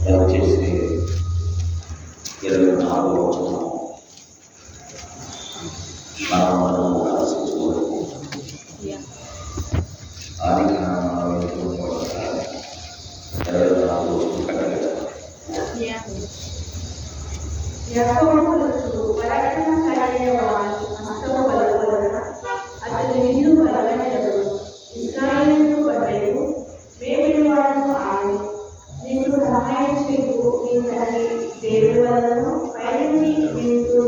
దయచేసి 24 వచనం మనం ఆలోచించకూడదు. ఆది కాండం 24 అతని నిన్ను బలమైనడు ఇశ్రాయేలు పడ్డకు వేడివాడను ఆమె నీకు సహాయం చేయు నీ తండ్రి దేవుడి వలన పైనుండి నీకు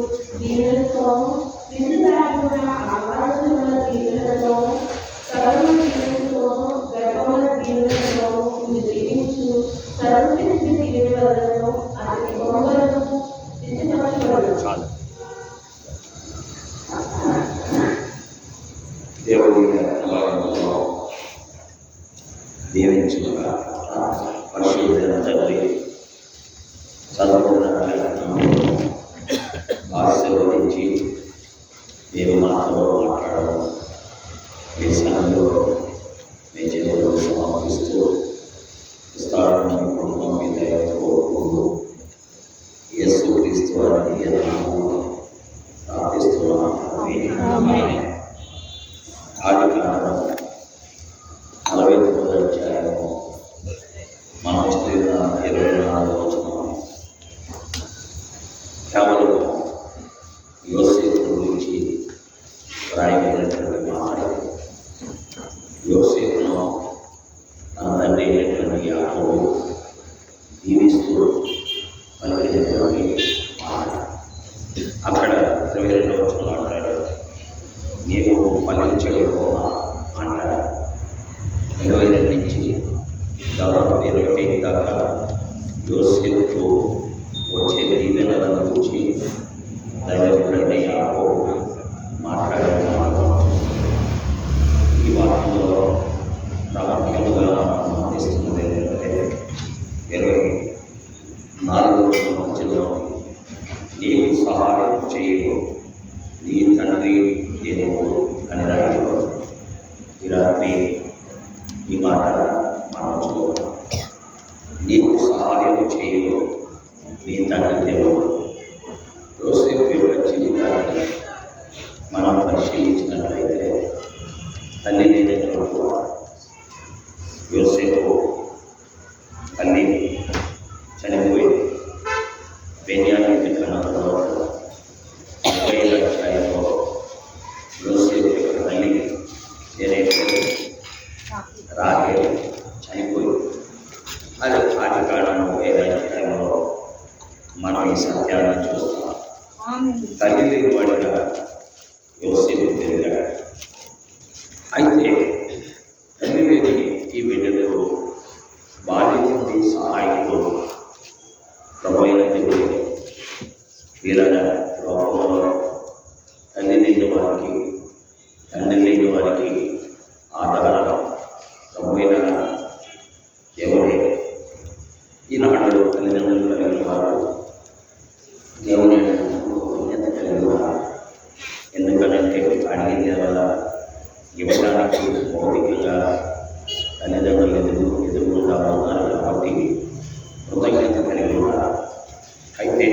దీనులతోనూ నిన్ను దాటుకున్న ఆకాశముల దీనులతోనూ సర్వ దీనులతోనూ గర్భముల దీనులతోనూ నిన్ను దీవించు సర్వశక్తి దేవుడి వలన అతని బొమ్మలను సిద్ధపరచబడు. దేవుడి దీవించుగా పరిశుద్ధమైన తండ్రి సంపూర్ణ ఆశీర్వదించి మేము మాతో మాట్లాడడం మీ సన్నిధిలో మీ చేతుల్లో సమర్పిస్తూ విస్తారమైన కుటుంబం మీ దయతో కోరుకుంటూ యేసుక్రీస్తు వారిని ప్రార్థిస్తున్నాము. ఆది కాండం 49వ అధ్యాయము మనం చదివిన 24వ వచనం కేవలం యోసేపు గురించి రాయబడినటువంటి మాట. యోసేపును తన తండ్రి అయినటువంటి యాకోబు దీవిస్తూ పలికినటువంటి మాట. అక్కడ 22వ వచనం అంటాడు, నీవు ఫలించకపోవా అంటాడు. 22 నుంచి దాదాపు 28 దాకా యోసేపు వచ్చే దీవెనలను గురించి దైవజనుడైన యాకోబు మాట్లాడే మార్గం. ఈ వాక్యంలో ప్రాముఖ్యంగా అందిస్తున్నది ఏంటంటే 24వ మధ్యలో నీకు సహాయం చేయు నీ తండ్రి దేవుడు అని రాయడం. ఈ రాత్రి ఈ మాట మనం చూద్దాం. నీకు సహాయం చేయు నీ తండ్రి దేవుడు. యోసేపు యొక్క జీవితాన్ని మనం పరిశీలించినట్లయితే తల్లి లేనటువంటి వాడు. యోసేపు తల్లి చనిపోయింది. బెన్యామీను కన్నంలో 30వ అధ్యాయంలో యోసేపు యొక్క తల్లి రాహేలు చనిపోయింది. అది ఆది కాండం 30వ అధ్యాయంలో మనం ఈ సత్యాన్ని చూస్తాం. తల్లి లేని వాడిగా యోసేపు పెరిగాడు. అయితే తల్లి లేని ఈ బిడ్డకు బాల్యం నుండి సహాయకుడు ప్రభు అయిన దేవుడు. వీళ్ళగా లోకంలో తల్లి లేని వారికి తండ్రి లేని వారికి ఆధారం ప్రభు అయిన దేవుడే. ఈనాడు తల్లిదండ్రులు కలిగిన వారు దేవుని పుణ్యత కలిగిన వారు. ఎందుకంటే అడిగింది వల్ల ఇవ్వడానికి భౌతికంగా తల్లిదండ్రులు ఎదుగుతా ఉన్నారు కాబట్టి కృతజ్ఞత కలిగి ఉన్నారు. అయితే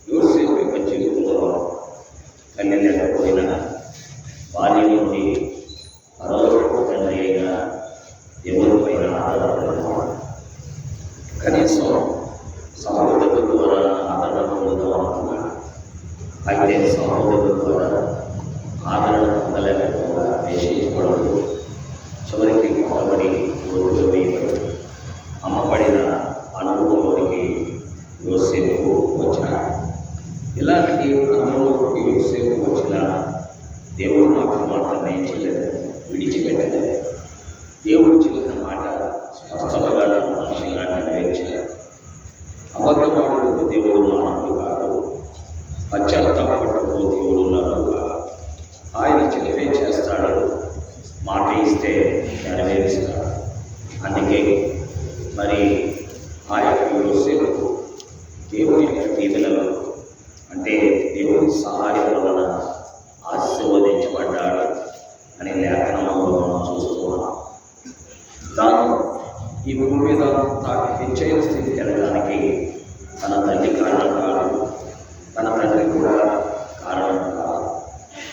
యోసేపు యొక్క జీవితంలో తల్లి లేకపోయినా బాల్యం నుండి పరలోకపు తండ్రి అయిన దేవుని పైన ఆధారపడినవాడు. కనీసం సహోదరుల ద్వారా ఆదరణ పొందుతూ ఉంటున్నాడు. అయితే సహోదరుల ద్వారా ఆదరణ పొందలేకపోగా వేషించబడదు. చివరికి కొట్టబడి రోడ్డు వేయబడి అమ్మబడిన అనుభవంలోనికి యోసేపు వచ్చాడు. ఇలాంటి అనుభవంలోకి యోసేపు వచ్చిన దేవుడు మాత్రం ఏం చేయలేదు, విడిచిపెట్టలేదు. దేవుడు చెప్పిన మాట స్పష్టంగా మనిషిగా నెరవేర్చాడు. అబద్ధమాడు దేవుడు మానవుడు కాదు, పశ్చాత్తాపడటకు దేవుడు ఉన్నాడు కాదు. ఆయన చెప్పే చేస్తాడు, మాట ఇస్తే నెరవేరుస్తాడు. అందుకే మరి ఆ యొక్క యోసేపు దేవుని యొక్క దీవెనలు అంటే దేవుని సహాయం వలన ఆశీర్వదించబడ్డాడు అని లేఖనంలో మనం చూస్తున్నాం. తాను ఈ భూమి మీద తాను హెచ్చైన స్థితికి వెళ్ళడానికి తన తల్లి కారణం కాదు, తన తండ్రి కూడా కారణం కాదు.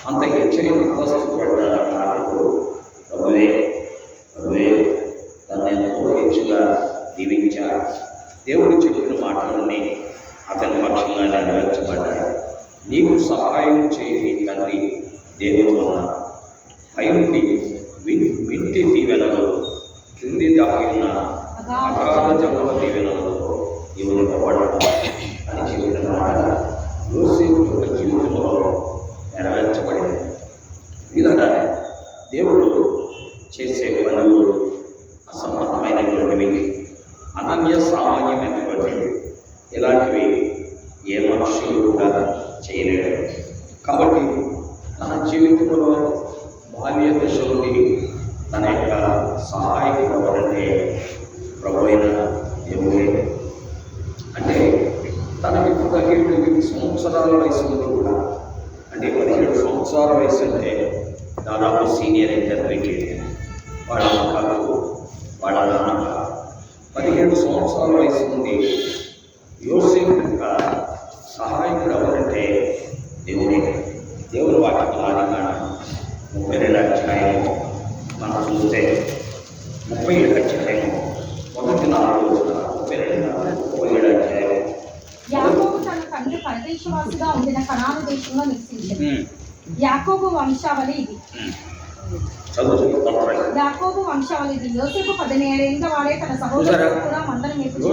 అంత హెచ్చైన స్థితి పడ్డాడు కారణకు ప్రభువే తను ఎంతో హెచ్చుగా దీవించాడు. దేవుడు చెప్పిన మాటలన్నీ అతని పక్షంగా నెరవేర్చబడ్డాడు. నీకు సహాయం చేయని తండ్రి దేవుడు ఉన్నాడు. పైనుండి వింటి దీవెనలు, క్రింది దాగిన అగాధ జముల దీవెనలతో ఇవి నింపబడ్డాడు అని చెప్పిన మాట యోసేపు యొక్క జీవితంలో నెరవేర్చబడింది. విధంగా దేవుడు చేసే పనులు అసమానమైనటువంటివి, అనన్య సామాన్యమైనటువంటివి. ఇలాంటివి ఏ మనుషులు కూడా చేయలేడు. కాబట్టి తన జీవితంలో బాల్య దశలోని తన యొక్క సహాయకుడు ఎవరంటే ప్రభు అయిన దేవుడే. అంటే తనకి 17 సంవత్సరాల వయసు ఉంది కూడా, అంటే 17 సంవత్సరాల వయసు అంటే దాదాపు సీనియర్ ఇంటర్మీడియట్. వాళ్ళ కాదు, వాళ్ళ నాన్న 17 సంవత్సరాల వయసు ఉంది. యోసేపు యొక్క సహాయకుడు ఎవరంటే దేవుడే. దేవుడు వాక్యం ఆదికాండం 32వ అధ్యాయము మనం చూస్తే 37వ అధ్యాయము 37వ అధ్యాయం. యాకోబు తన తండ్రి పరదేశవాసిగా ఉండిన కనాను దేశంలో నివసించాడు. యాకోబు వంశావళి ఇది. యాకోబు వంశావళి ఇది. యోసేపు 17 ఏళ్ల వాడే తన సహోదరుడు కూడా మందను మేపుచుండెను.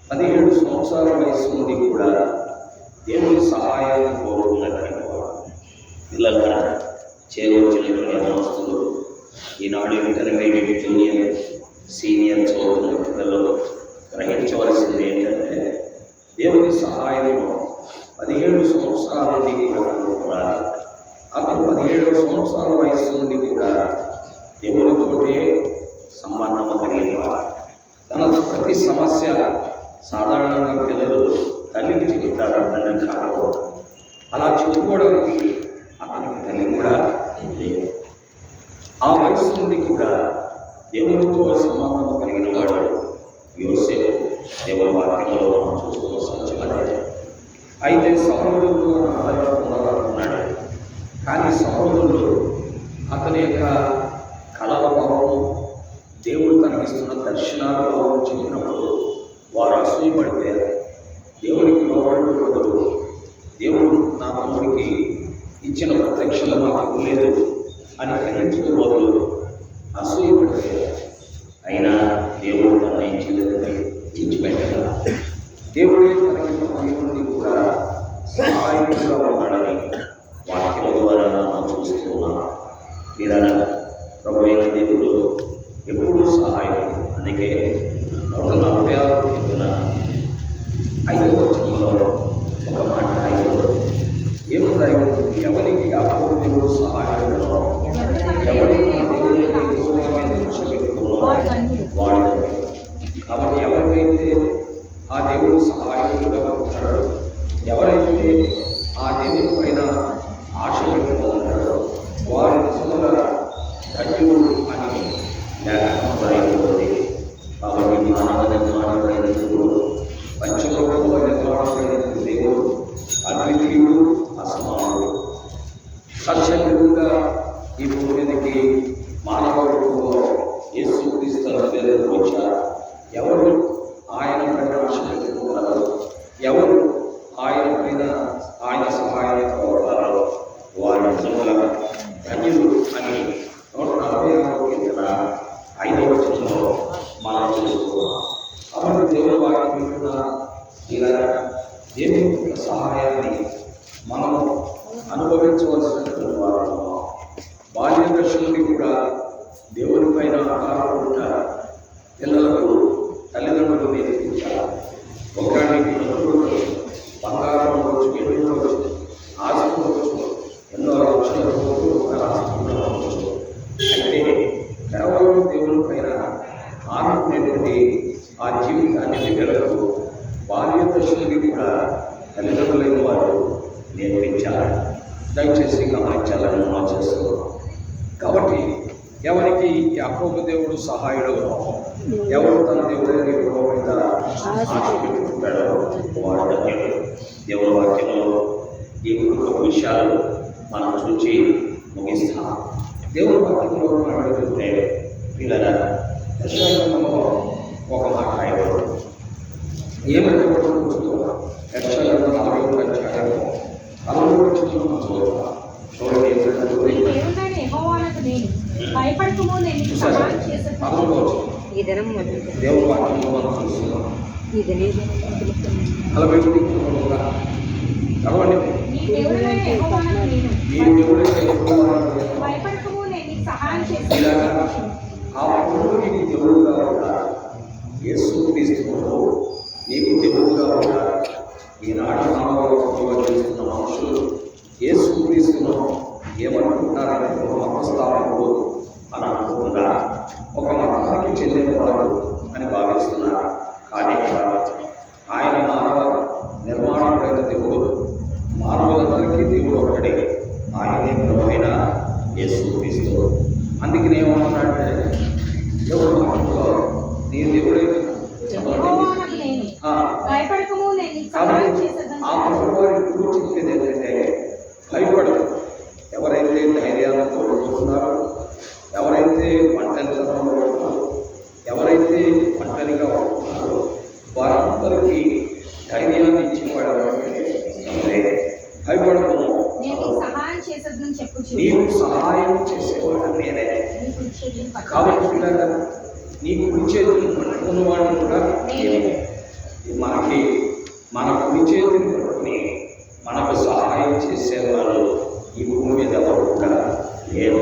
17 సంవత్సరాల వయసు నుండి కూడా దేవుని సహాయాన్ని కోరుకున్నటువంటి పిల్లలుగా చేరవచ్చినటువంటి యవనస్తులు, ఈనాడు ఇంటర్మీడియట్, జూనియర్, సీనియర్ చదువుతున్న పిల్లలు గ్రహించవలసింది ఏంటంటే దేవుని సహాయం 17 సంవత్సరాల నుండి కూడా కోరాలి. అతను 17 సంవత్సరాల వయసు నుండి కూడా దేవునితోటే సంబంధం కలిగిన వాడు. తన ప్రతి సమస్య సాధారణంగా పిల్లలు తల్లికి చెబుతారు, అర్థం కాకపోవడం. అలా చెప్పుకోవడానికి అతనికి తల్లి కూడా లేదు. ఆ వయసు నుండి కూడా దేవునితో సంబంధం కలిగిన వాడు యోసేపు. దేవుని వాక్యంలో మనం చూస్తున్న సత్యమనే. అయితే సహోదరుడు ఉన్నాడు, కానీ సహోదరుడు అతని యొక్క కళల భావము, దేవుడు తనకిస్తున్న దర్శనాల భావం చెప్పినప్పుడు వారు అసూయపడిపోయారు. దేవునికి లోబడి బదులు దేవుడు నా తమ్ముడికి ఇచ్చిన ప్రత్యక్షలు నాకు ఇవ్వలేదు అని గ్రహించిన బదులు అసూయపడిపోయారు. అయినా దేవుడు తన ఇచ్చిపెట్టాడు. దేవుడే తనకి నుండి కూడా సహాయకుడిగా ఉన్నాడని వాక్యం ద్వారా మనం చూస్తూ ఉన్నాం. ఇలా ప్రభు అయిన దేవుడు ఎప్పుడూ సహాయకుడు. అందుకే 146 చెప్పిన 5వ వచనంలో ఒక మాట ఏముంది? ఎవరికి యాకోబు దేవుడు సహాయకుడు, ఎవరికి వాడు. కాబట్టి ఎవరికైతే ఆ దేవుడు సహాయకుడుగా ఉంటాడో, ఎవరైతే ఆ దేవుని పైన ఆశ పెట్టుకుంటాడో వారి నిజంగా ధన్యుడు అని లేఖనం రాయబడింది. కాబట్టి మానవ నిర్మాణమైన దేవుడు, పంచలోకంలో నిర్మాణమైన దేవుడు అద్వితీయుడు, అసమానుడు. సత్యయుడుగా ఈ భూమి మీదకి మానవ రూపంలో యేసుక్రీస్తు వచ్చారు. ఎవరు ఆయన పైన ఆశ పెట్టుకుంటారో, ఎవరు ఆయన పైన ఆయన సహాయం కోరుతారో వారి నిజంగా ధన్యుడు అని 146 వచనంలో మనం చూస్తున్నాం. కాబట్టి దేవుడు వాక్యం వింటున్న ఇలా దేవుని యొక్క సహాయాన్ని మనము అనుభవించవలసినటువంటి వారు. బాల్య దశ నుండి కూడా దేవుని పైన ఆధారపడుతారు. పిల్లలకు తల్లిదండ్రులు నేర్పించాలి. ఒకరికి బంగారం ఉండవచ్చు, వెండి ఉండవచ్చు, ఆస్తి ఉండవచ్చు, ఎన్నో లక్షల రూపాయలు ఆస్తి ఉండవచ్చు. అయితే కేవలం దేవుని పైన ఆనుకునేటువంటి ఆ జీవితాన్ని పిల్లలకు బాల్య దశ నుండి కూడా తల్లిదండ్రులైన వారు నేర్పించాలి. దయచేసి గమనించాలని మనం చేస్తున్నాం. కాబట్టి ఎవరికి యాకోబు దేవుడు సహాయుడు, ఎవరు తన దేవుడైన యెహోవా మీద ఆశ పెట్టుకుంటాడో వాడు ధన్యుడు. దేవుని వాక్యంలో ఈ కొన్ని విషయాలు మనం చూసి ముగిస్తున్నాం. దేవుని వాక్యంలో మనం అడుగుతుంటే పిల్లల యెషయాలో ఒక మాట రాయబడు. ఏమైనా చూద్దాం. యెషయాలో 40వ అధ్యాయము 40వ వచనం చదువుతాం. చూడండి. నీ దేవుడైన యెహోవానకు నేను భయపడకుము, నేను నీకు సహాయం చేసేదను. దేవుని వాక్యంలో మనం చూస్తున్నాం. 41 చదవండి. నీ దేవుడైన యెహోవానకు నేను ఈ దేవుడైన యెహోవా భయపడకుము, నేను నీకు సహాయం ఇలాగా చేసేదను. ఆ ప్రభువుకి దేవుడుగా ఉండాలి. యేసుక్రీస్తువు నీకు దేవుడుగా ఉండాలి. ఈనాడు నామములో చేస్తున్న మనుషులు యేసుక్రీస్తును ఏమనుకుంటారంటే ఒక మతస్థాపకుడు అని అనుకుంటున్నారు, ఒక మతానికి చెందినవాడు అని భావిస్తున్నారు. కానీ ఆయన మానవ నిర్మాణమైన దేవుడు, మానవులందరికీ దేవుడు ఒకటే. ఆయనే ప్రభువైన యేసుక్రీస్తు. అందుకని ఏమన్నాడంటే దేవుడు మాటలో నీ దేవుడైన యెహోవానకు నేను భయపడకుము, నేను నీకు సహాయం చేసేదను. ఆ ప్రభువారి గురించి చెప్పేది ఏంటంటే భయపడదు. ఎవరైతే ధైర్యాన్ని కోరుకుంటున్నారో, ఎవరైతే ఒంటరితనంలో ఉంటున్నారో, ఎవరైతే ఒంటరిగా ఉంటున్నారో వారందరికీ ధైర్యాన్ని ఇచ్చేవాడు భయపడము, నేను నీకు సహాయం చేసేదని చెప్పుచు. నీకు సహాయం చేసేవాడు నేనే. నీకు ఇచ్చేది కాబట్టి పిల్లగా నీకు కుడి చేతిని పట్టుకున్నవాడు కూడా నేనే. మనకి మన కుడి చేతిని పట్టుకుని మనకు సహాయం చేసేవాళ్ళు ఈ భూమి మీద ఎవరు కూడా లేరు.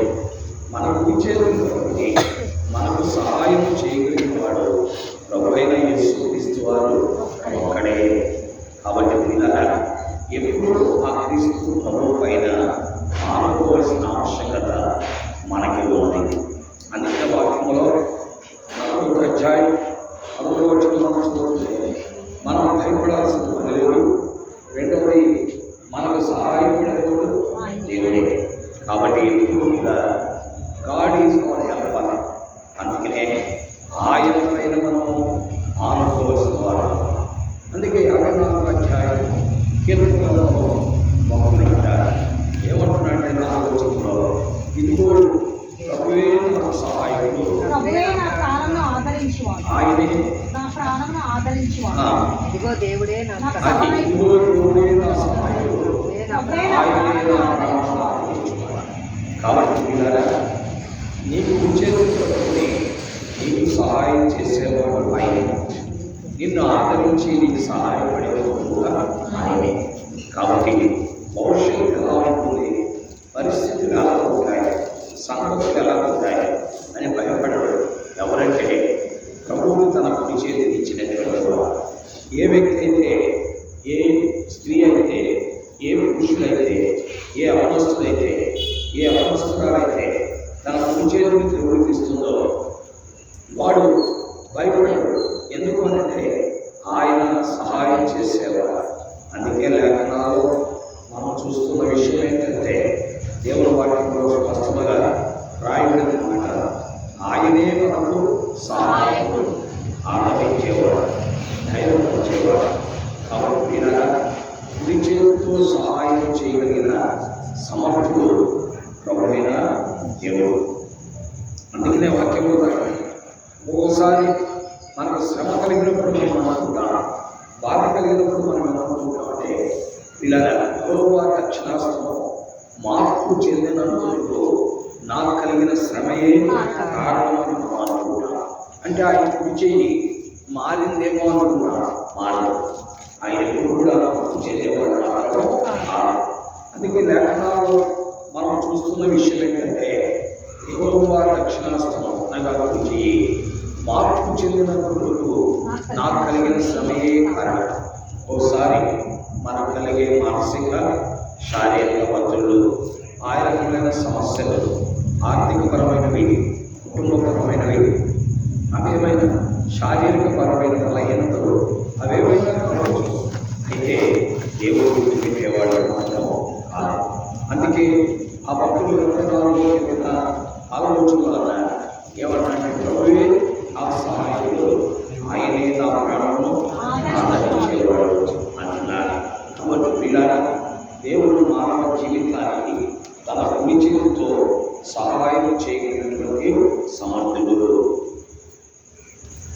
మన కుడి చేతిని పట్టుకుని మనకు సహాయం చేయగలిగిన వాడు ప్రభువైన యేసుక్రీస్తు వారు ఒక్కడే. కాబట్టి పిల్లగా ఎప్పుడు ఆ క్రీస్తు ప్రభు పైన ఆనుకోవాల్సిన ఆవశ్యకత మనకి ఉంది. అందుకే వాక్యంలో 40వ అధ్యాయం 10వ వచనం మనం చూస్తే మనం భయపడాల్సిన పని లేదు. రెండవది మనకు సహాయపడేవాడు దేవుడే. కాబట్టి ఎప్పుడు కూడా గాడ్ ఈజ్ అవర్ హెల్పర్. అందుకనే ఆయన పైన మనం ఆనుకోవాల్సిన వాడు. అందుకే 54వ అధ్యాయం కీర్తనలో మొదలుపెట్టారు. ఏమంటున్నాడంటే 4వ వచనంలో ఇదిగో ప్రభువే నాకు సహాయకుడు, ప్రభువే నా ప్రాణమును ఆదరించువాడు, ఆయనే నా ప్రాణమును ఆదరించువాడు. ఇదిగో దేవుడే నా నాకు సహాయం. సహాయం. ఇదిగో ప్రభువే నా సహాయకుడు, ప్రభువే నా ప్రాణమును ఆదరించువాడు. కాబట్టి పిల్లరా నీకు చేతుని నీకు సహాయం చేసేవాడు ఆయనే. నిన్ను ఆదరించి నీకు సహాయపడేవాడు కూడా ఆయనే. కాబట్టి భవిష్యత్తు ఎలా ఉంటుంది, పరిస్థితులు ఎలా ఉంటాయి, సంగతులు ఎలా ఉంటాయి అని భయపడడు. ఎవరంటే ప్రభువు తన కుడి చేతిని ఇచ్చినటువంటి వాడు. ఏ వ్యక్తి అయితే, ఏ స్త్రీ అయితే, ఏ పురుషుడైతే, ఏ అవనస్తుడైతే, ఏ అవనస్తురాలైతే తన కుడి చేతిని దేవుడికి ఇస్తుందో వాడు భయపడడు. ఎందుకు అంటే ఆయన సహాయం చేసేవాడు. అందుకే లేఖనాలు మనం చూస్తున్న విషయం ఏంటంటే దేవుని వాక్యంలో స్పష్టంగా రాయబడిన మాట, ఆయనే మనకు సహాయకుడు, ఆదరించేవాడు, ధైర్యం వచ్చేవాడు. కాబట్టి కుడి చేతితో సహాయం చేయగలిగిన సమర్థుడు ప్రభువైన దేవుడు. అందుకనే వాక్యంలో ఒక్కోసారి మనకు శ్రమ కలిగినప్పుడు మనం అనుకుంటాం, బాధ కలిగినప్పుడు మనం ఏమనుకుంటాం అంటే పిల్లల గౌరవ దక్షిణాస్తము మార్పు చెందినందుకు నాకు కలిగిన శ్రమయే కారణమని మనం అనుకుంటాం. అంటే ఆయన కుడి చేయి మారిందేమో అనుకుంటాం, మారదు. ఆయన ఎప్పుడు కూడా మార్పు చేసేవాడు మాత్రం కాదు. అందుకే లేఖనాల్లో మనం చూస్తున్న విషయం ఏంటంటే యెహోవా దక్షిణాస్తమం అనగా కుడి చేయి మార్పు చెందినందుకు నాకు కలిగిన శ్రమయే కారణం. ఒకసారి మనకు కలిగే మానసిక శారీరక ఒత్తిళ్ళు, ఆరోగ్యమైన సమస్యలు, ఆర్థికపరమైనవి, కుటుంబపరమైనవి, అవేమైనా శారీరక పరమైన బలహీనతలు అవేమైనా కావచ్చు. అయితే దేవుడు గుర్తుపెట్టేవాడు మాత్రం కాదు. అందుకే ఆ భక్తులు 24 ఆలోచన వలన ఏమన్నా ప్రభువే నా సహాయకుడు, ఆయనే నా ప్రాణమును ఆదరించేవాడు అంటున్నాడు. కాబట్టి పిల్లల దేవుడు మానవ జీవితానికి తన కుడి చేతితో సహాయం చేయగలిగినటువంటి సమర్థుడు.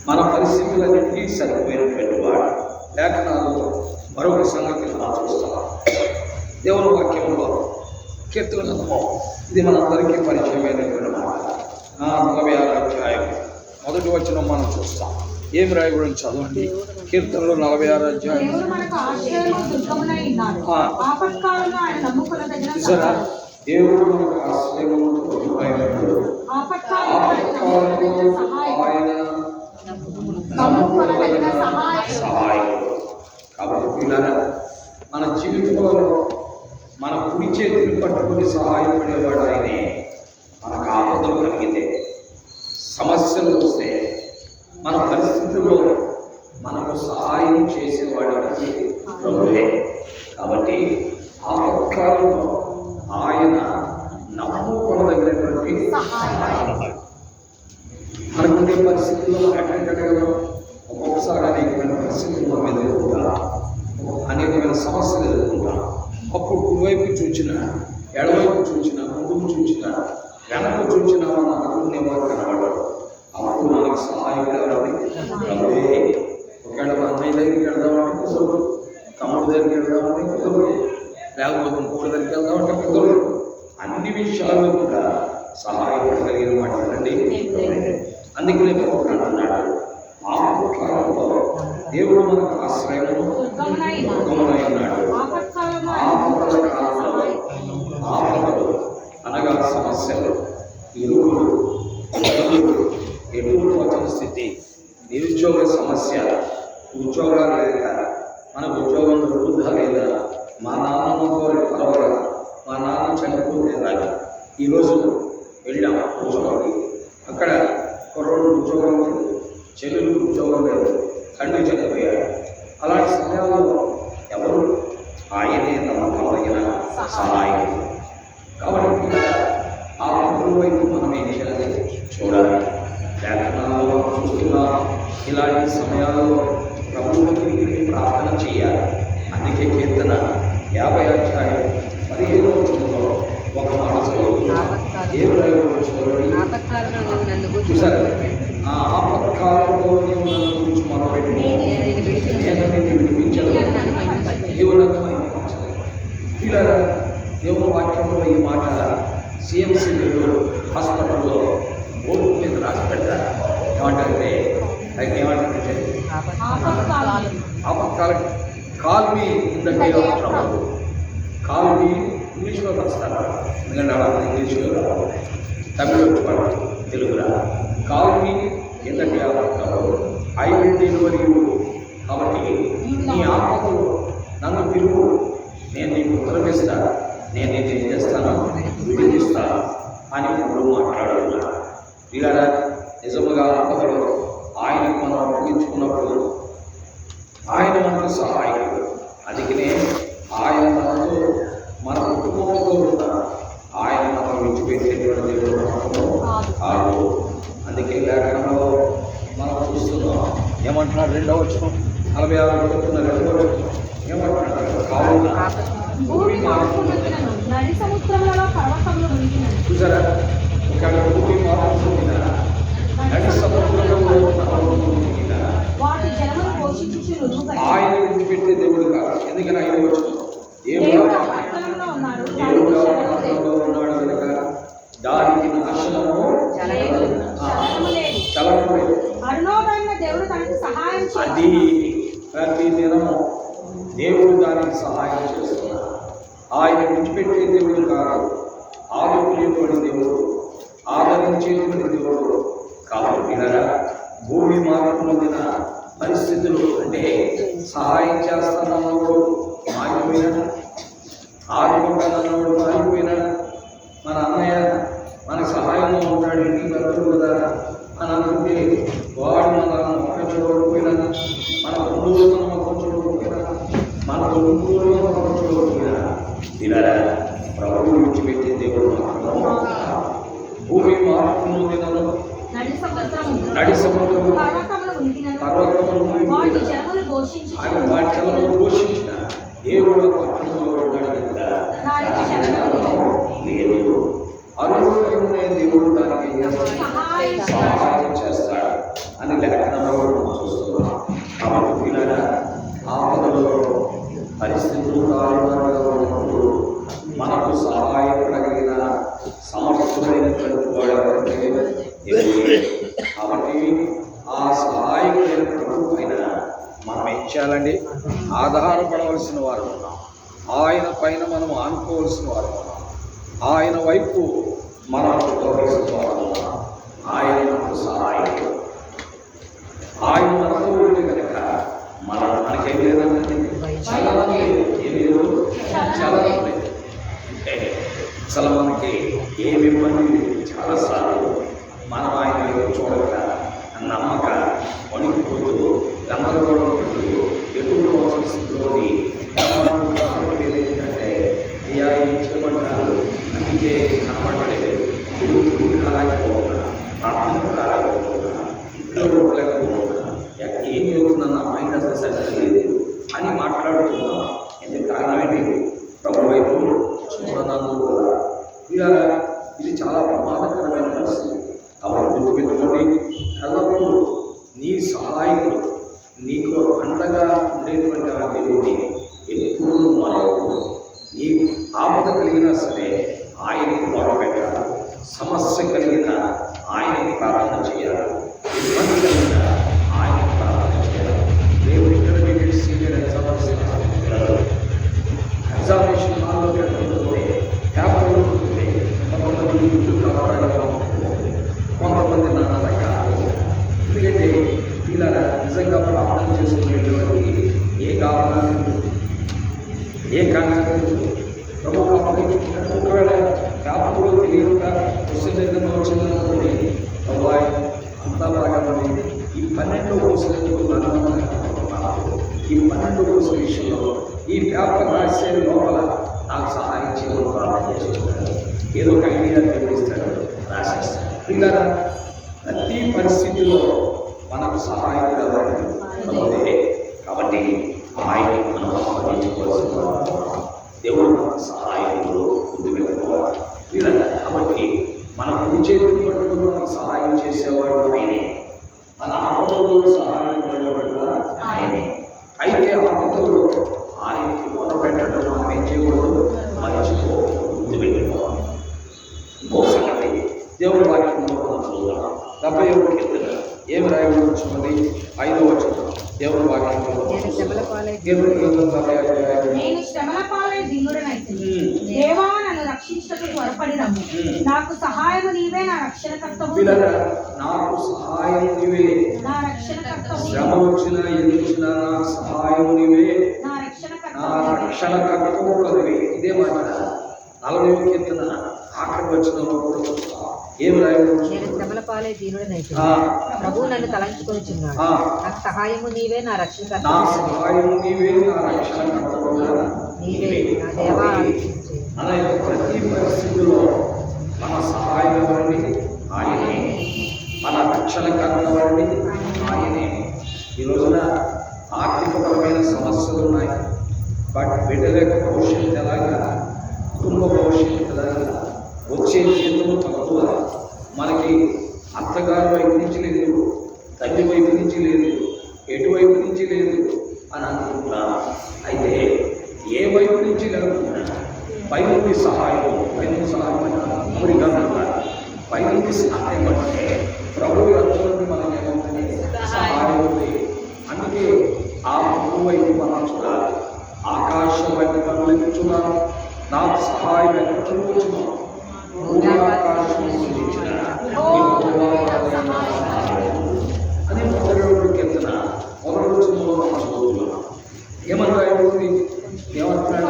మన పరిస్థితులన్నింటినీ సరిపోయినటువంటి వాడు. లేఖనాల్లో మరొక సంగతి మనం చూస్తాం. దేవుని వాక్యంలో కీర్తన గ్రంథం, ఇది మనందరికీ పరిచయమైనటువంటి మాట. 46వ అధ్యాయం 1వ వచనం మనం చూస్తాం. ఏమి రాయబడి చదవండి. కీర్తనలు 46వ అధ్యాయం. దేవుడు మనకు ఆశ్రయము దుర్గమునై ఉన్నాడు. ఆపత్కాలంలో ఆయన నమ్ముకొనదగిన చూసారా, దేవుడు మనకు ఆశ్రయము దుర్గమునై ఉన్నాడు. ఆపత్కాలంలో ఆయన నమ్ముకొనదగిన సహాయకుడు. కాబట్టి పిల్లరా, మన జీవితంలో మన కుడి చేతిని పట్టుకుని సహాయపడేవాడు ఆయనే. మనకు ఆపదలు కలిగితే, సమస్యలు వస్తే, మన పరిస్థితుల్లో మనకు సహాయం చేసేవాడు ప్రభువే. కాబట్టి ఆపత్కాలంలో ఆయన నమ్ముకొనదగినటువంటి సహాయకుడు. మనకుండే పరిస్థితుల్లో ఎక్కడికడగలం ఒక్కొక్కసారి అనేకమైన పరిస్థితులు మనం ఎదుర్కొంటాం, అనేకమైన సమస్యలు ఎదుర్కొంటాం. అప్పుడు కుడివైపు చూచినా, ఎడవైపు చూచినా, ముందుకు చూచినా, వెనక్కు చూచినా మన అనుకునేవారు కనబడరు. అప్పుడు మనకు సహాయకుడు ఎవరండి? ప్రభువే. ఒకవేళ మన అన్నయ్య దగ్గరికి వెళ్దామంటే కుదరదు, తమ్ముడి దగ్గరికి వెళ్దామంటే కుదరదు, లేకపోతే ఇంకోటి దగ్గరికి వెళ్దామంటే కుదరదు. అన్ని విషయాల్లో కూడా సహాయపడగలిగిన వాటినండి. అందుకనే ప్రభువు అంటున్నాడు, ఆపత్కాలంలో దేవుడు మనకు ఆశ్రయము దుర్గమునై ఉన్నాడు. ఆపదల కాలంలో, ఆపదలు అనగా సమస్యలు, ఇరువులు, ఎటువంటి వచ్చిన స్థితి, నిరుద్యోగ సమస్య, ఉద్యోగాలు లేక, మనకు ఉద్యోగం దొరుకుతుందా లేదా, మా నాన్నమ్మ కోరి పర్వాల, మా నాన్న చనిపోతే రాగా ఈరోజు వెళ్ళాం ఉద్యోగానికి. అక్కడ కుర్రోడు ఉద్యోగం లేదు, చెల్లెలు ఉద్యోగం లేదు, తండ్రి చనిపోయాడు. అలాంటి సమయాల్లో ఎవరు? ఆయనే నమ్మకమైన సహాయకుడు. కాబట్టి ఆ ప్రభువు వైపు మనం ఏం చేయాలి? చూడాలి. లేఖనాల్లో చూస్తున్నా ఇలాంటి సమయాల్లో ప్రభువుకి ప్రార్థన చేయాలి. అందుకే కీర్తన 50వ అధ్యాయం 15వ వచనంలో ఒక మాట చదువుతున్నాం. ఏం రాయబడి చూడండి. చూసారా, ఆ ఆపత్కాలంలో నీవు నన్ను గురించి మొదలుపెట్టి నేను నిన్ను విడిపించను, దేవుడు పిల్లల దేవుని వాక్యంలో ఈ మాట సిఎంసి హాస్పిటల్లో బోర్డు మీద రాసి పెడతారు. ఏమంటారంటే ఏమంటారంటే ఆపత్కాలం call me in the day of trouble. Call me ఇంగ్లీష్లో రాస్తారు, ఎందుకంటే అలా ఇంగ్లీష్లో రావు, తమిళ వచ్చి తెలుగురా. Call me in the day of trouble, I will deliver you. కాబట్టి నీ ఆపదలు నన్ను పిలువు, నేను నీకు ఉత్తరమిస్తాను, నేను నీకు ఏం చేస్తాను? విడిపిస్తాను అని ప్రభువు మాట్లాడుతున్నాడు. ఇలా నిజముగా ఆపదలు ఆయనకు మనం అప్పగించుకున్నప్పుడు ఆయన మనకు సహాయకుడు. అందుకనే ఆయన మనతో, మన కుటుంబంతో ఉన్న ఆయన మనం విడిచిపెట్టేటువంటి దేవుడు కాదు. అందుకే లేఖనంలో మనం చూస్తున్నాం. ఏమంటున్నాడు? 2వ వచనం 46 చెప్తున్న 2వ వచనం ఏమంటున్నాడు? కావున నడి సముద్రములలో పర్వతములు మునిగినవి. చూసారా, ఒకవేళ భూమి మారుతున్న నడి సముద్రంలో వాటి జలమును పోషించుచు ఆయన విడిచిపెట్టే దేవుడు కాదు. ఎందుకని ఆయన వచ్చిన దేవుడు పట్టణంలో ఉన్నాడు, కనుక దానికి నాశనము చలము లేదు. అరుణోదయమైన దేవుడు తనకు సహాయం అది ప్రతి దినము దేవుడు దానికి సహాయం చేస్తున్నాడు. ఆయన విడిచిపెట్టే దేవుడు కాదు, ఆదుకునేటువంటి దేవుడు, ఆదరించేటువంటి దేవుడు. కాబట్టి వినరా, భూమి మార్పు పొందిన పరిస్థితులు అంటే సహాయం చేస్తానన్నవాడు మారిపోయినా, ఆదుకుంటానన్నవాడు మారిపోయినా, మన అన్నయ్య మనకు సహాయంగా ఉంటాడు, ఇంటికి వెళ్తాడు కదా అని అనుకుంటే వాడు మన మొక్క చూడకపోయినా, మన బంధువులు మన మొక్క చూడకపోయినా, మన బంధువులు ఇలా ప్రభువు విడిచిపెట్టే దేవుడు మాత్రము భూమి మార్పును దినము నడి సముద్రము పర్వతములు ఆయన వాటి జలములు ఘోషించిన దేవుడు పట్టణంలో ఉన్నాడు లేదు అరుణుడే దేవుడు దానికి సహాయం చేస్తాడు అని లేఖనంలో చూస్తున్నాం. కాబట్టి పిల్లరా ఆపదలో పరిస్థితులు కారణంగా ఉన్నప్పుడు మనకు సహాయపడగలిగిన సమర్థుడైనటువంటి వాడు ఎవరంటే దేవుడే. కాబట్టి ఆ సహాయకుడైన ప్రభు పైన మనం ఏం చేయాలండి? ఆధారపడవలసిన వారు ఉన్నాం. ఆయన పైన మనం ఆనుకోవలసిన వారు ఉన్నాం. ఆయన వైపు మనం చూడవలసిన వారు ఉన్నాం. ఆయన మనకు సహాయకుడు. ఆయన మనతో ఉంటే కనుక మనకేం లేదండి, చలనం లేదు. ఏమి లేదు, చలనం లేదు. అంటే అసలు మనకి ఏమి ఇబ్బంది లేదు. చాలాసార్లు మనం ఆయన వైపు చూడక నమ్మక వణికిపోతూ గందరగోళం పడుతూ ఎదురు పరిస్థితుల్లోని ఏంటంటే అయ్యా ఏం చేయమంటారు, అందుకే కనబడలేదు, రాలేకపోతున్నా, ప్రార్థన రాలేకపోతున్నా, ఇంట్లో ఉండలేకపోతున్నా, ఏం జరుగుతుందన్న మైండ్ అసలు సరిగ్గా లేదు అని మాట్లాడుతున్నాం. ఎందుకు కారణం ఏంటి? ప్రభు వైపు చూడనందు కూడా ఇలా ఇది చాలా ప్రమాదకరమైన పరిస్థితి. కాబట్టి గుర్తుపెట్టుకోండి, ఎల్లప్పుడూ నీ సహాయకుడు నీకు అండగా ఉండేటువంటి ఆ దేవుడిని ఎప్పుడూ మనకు నీ ఆపద కలిగినా సరే ఆయనకు మొదలుపెట్టాలి. సమస్య కలిగిన ఆయనకి ప్రార్థన చేయాలి. ఇబ్బంది కలిగిన ఆయనకి ప్రార్థన చేయాలి. దేవుడు ఇంటర్మీడియట్ సీనియర్ ఎగ్జామినేషన్ హాల్లో పెట్టుకుంటే పేపర్లు ఉంటుంది. కొంతమంది ఇంట్లో కాపాడగలం, కొంతమంది నాన్న కాదు. ఎందుకంటే ఇలా నిజంగా ప్రార్థన చేసుకునేటువంటి ఏ కారణం ఏ కారణం ప్రభు ఒకవేళ పేపర్లో తెలియకుండా క్వశ్చన్ ఏదైనా వచ్చిందనుకోండి, అబ్బాయి అంతా బాగానే ఈ 12 క్వశ్చన్ ఈ 12 క్వశ్చన్ విషయంలో ఈ పేపర్ రాసే లోపల నాకు సహాయం చేయడం ప్రార్థన చేస్తున్నాడు. ఏదో ఒక ఐడియా తెలిపిస్తాడు, రాసేస్తాడు. ఇలా ప్రతి పరిస్థితిలో మనకు సహాయం కావాలి. కాబట్టి ఆయన మనం ఆరాధించుకోవాల్సిన దేవుడు మనకు సహాయంలో ముందు పెట్టుకోవాలి. ఇలా కాబట్టి మన కుడి చేతిని పట్టుకుని మనకు సహాయం చేసేవాడు ఆయనే. మన ఆపదలో సహాయం పడేవాడు ఆయనే. అయితే ఆపదలో ఆయనకి మొదలుపెట్టడం మనం ఏం చేయకూడదు, మర్చిపో, ముందు పెట్టుకోవాలి. ఇంకో సంగతి దేవుడి వాక్యంలో మనం చూద్దాం. 71 కీర్తన ఏమి రాయబడుచున్నది? 5వ వచనం దేవుడి వాక్యంలో నేను శ్రమల పాలై దిగుడనైతిని. దేవా నన్ను రక్షించుటకు త్వరపడి రమ్ము. నాకు సహాయము నీవే, నా రక్షణకర్తవు. నాకు సహాయం నీవే, నా రక్షణకర్తవు. శ్రమ వచ్చినా ఎన్ని వచ్చినా నాకు సహాయం నీవే, నా రక్షణకర్తవు కదవే. ఇదే మాట 40వ కీర్తన ఆఖరి వచనంలో కూడా ఏమి రాయబడుతుంది? నేను శ్రమల పాలై దీనుడనైతే ప్రభు నన్ను తలంచుకొనిచున్నాడు. నాకు సహాయము నీవే, నా రక్షణకర్తవు. నా సహాయము నీవే, నా రక్షణకర్తవు నీవే, నా దేవా. మన ప్రతి పరిస్థితిలో మన సహాయం ఎవరిని? ఆయనే. మన రక్షణకర్త ఎవరిని? ఆయనే. ఈ రోజున ఆర్థికపరమైన సమస్యలు ఉన్నాయి. బట్ బిడ్డల యొక్క భవిష్యత్తు ఎలాగా, కుటుంబ భవిష్యత్తు ఎలాగా, వచ్చే జీవితం తక్కువ, మనకి అత్తగారి వైపు నుంచి లేదు, తల్లి వైపు నుంచి లేదు, ఎటువైపు నుంచి లేదు అని అనుకుంటున్నా. అయితే ఏ వైపు నుంచి లేకుండా పైనుండి సహాయం, పైనుండి సహాయం అమెరికా పైనుండి సహాయం అంటే ప్రభువు అర్థంలో మనం ఏమవుతుంది? సహాయం ఉంది. అందుకే ఆ ప్రభు వైపు మనం చూడాలి. ఆకాశం వైపు కనులెత్తుచున్నాను, నాకు సహాయం ఎక్కడ కూర్చున్నాను. అని మొదటి కీర్తన మొదటి రోజుల్లో మనం చదువుతున్నాం. ఏమన్నా రాయబడింది? ఏమంటున్నాడు?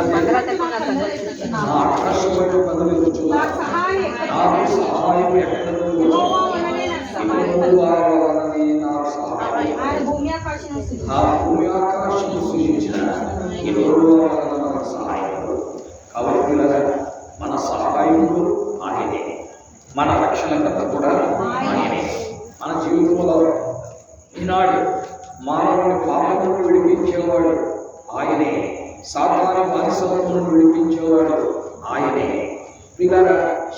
ఆకాశం వైపు కనులెత్తుచున్నాను, నాకు సహాయం ఎక్కడ భూమి ఆకాశం సృష్టించిన ఈ రోజు సహాయం రక్షణకర్త కూడా ఆయనే. మన జీవితంలో ఈనాడు మానవుని పాపమును విడిపించేవాడు ఆయనే. సాతాను బానిసత్వం నుండి విడిపించేవాడు ఆయనే. పిల్లల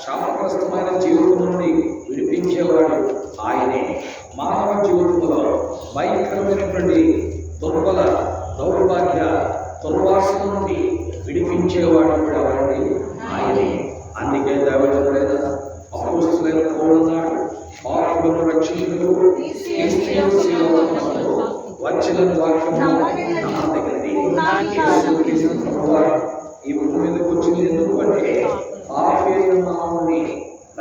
శాపగ్రస్తమైన జీవితం నుండి విడిపించేవాడు ఆయనే. మానవ జీవితంలో భయంకరమైనటువంటి దుర్బల దౌర్భాగ్య దుర్వాసన నుండి విడిపించేవాడు కూడా ఎవరండి? ఆయనే. అందుకే దావీదు లేదా అపోస్తలులైన పౌలు అన్నాడు, పాపులను రక్షించుటకు వచ్చిన వాక్యము నమ్మదగినది. ఈ భూమి మీదకి వచ్చింది ఎందుకంటే పాపైన మానవుని